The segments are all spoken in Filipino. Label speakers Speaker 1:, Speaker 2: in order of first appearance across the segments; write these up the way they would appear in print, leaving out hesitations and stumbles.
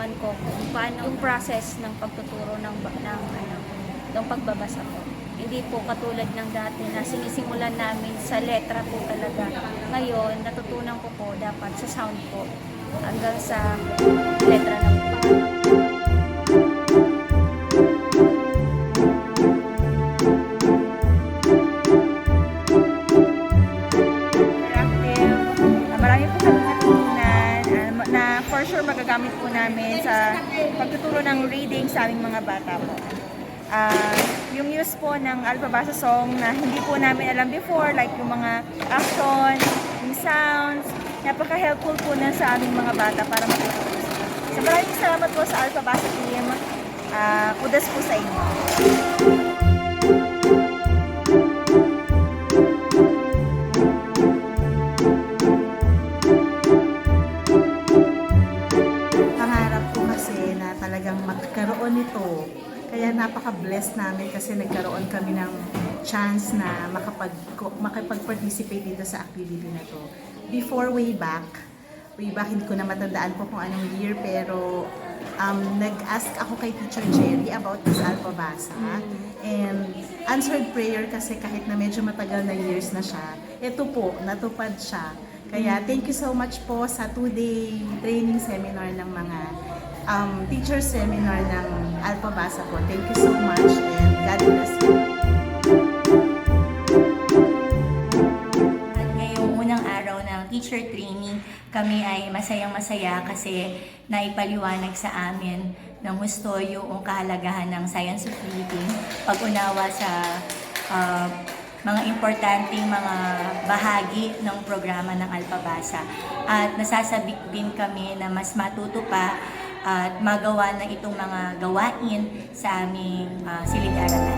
Speaker 1: tinuturuan ko kung paano yung process ng pagtuturo ng pagbabasa po. Hindi po katulad ng dati na sinisimulan namin sa letra po talaga. Ngayon, natutunan ko po dapat sa sound po hanggang sa letra ng
Speaker 2: for sure magagamit po namin sa pagtuturo ng reading sa aming mga bata po. Yung use po ng Alphabasa song na hindi po namin alam before, like yung mga action, yung sounds, napaka-helpful po na sa aming mga bata para matuto. So maraming salamat po sa Alphabasa team. Kudos po sa inyo.
Speaker 3: Talagang magkaroon nito. Kaya napaka-blessed namin kasi nagkaroon kami ng chance na makapag-participate dito sa activity na to. Before, way back, hindi ko na matandaan po kung anong year, pero nag-ask ako kay Teacher Jerry about this Alphabasa. And answered prayer kasi kahit na medyo matagal na years na siya, ito po, natupad siya. Kaya thank you so much po sa 2-day training seminar ng mga teacher seminar ng Alphabasa po. Thank you so much and God bless you.
Speaker 4: At ngayong unang araw ng teacher training, kami ay masayang-masaya kasi naipaliwanag sa amin ng gusto yung kahalagahan ng science of reading, pag-unawa sa mga importanteng mga bahagi ng programa ng Alphabasa. At nasasabik din kami na mas matuto pa at magawa na itong mga gawain sa aming silid-aralan.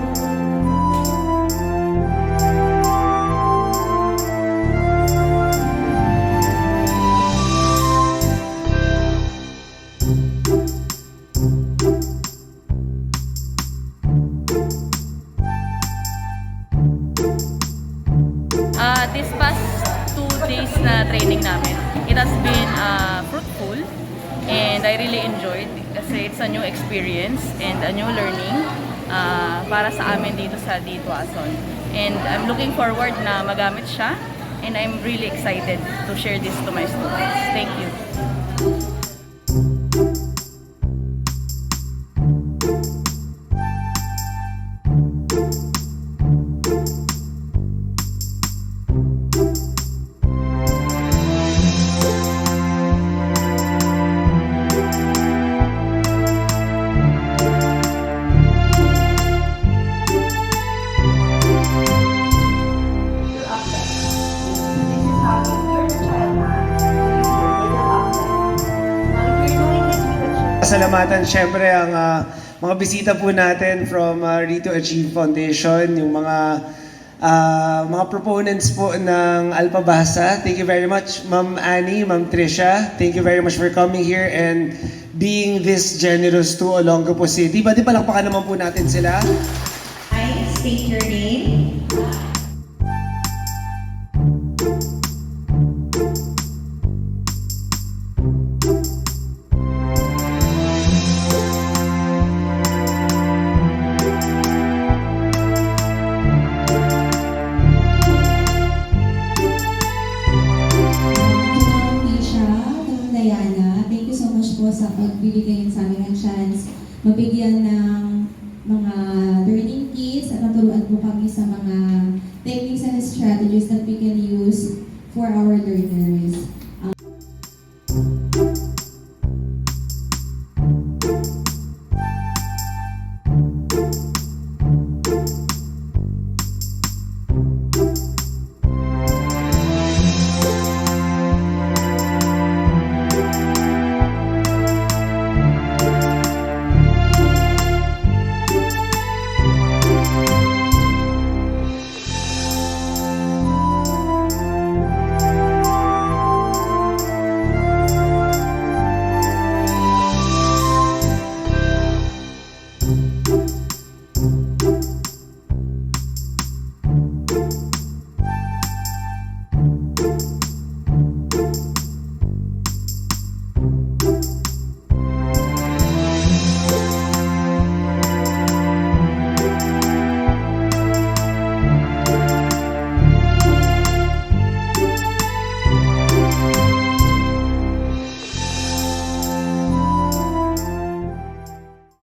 Speaker 5: This past 2 days na training namin, it has been fruitful and I really enjoyed kasi it's a new experience and a new learning para sa amin dito sa Dituason. And I'm looking forward na magamit siya and I'm really excited to share this to my students. Thank you.
Speaker 6: Salamatan syempre ang mga bisita po natin from Read to Achieve Foundation, yung mga proponents po ng Alphabasa. Thank you very much, Ma'am Annie, Ma'am Trisha. Thank you very much for coming here and being this generous to Olongapo City. Di palakpakan naman po natin sila.
Speaker 4: I state your name.
Speaker 7: Sa pagbibigay sa amin ng chance, mabigyan ng mga learning kits at naturuan po kami sa mga techniques and strategies that we can use for our learners.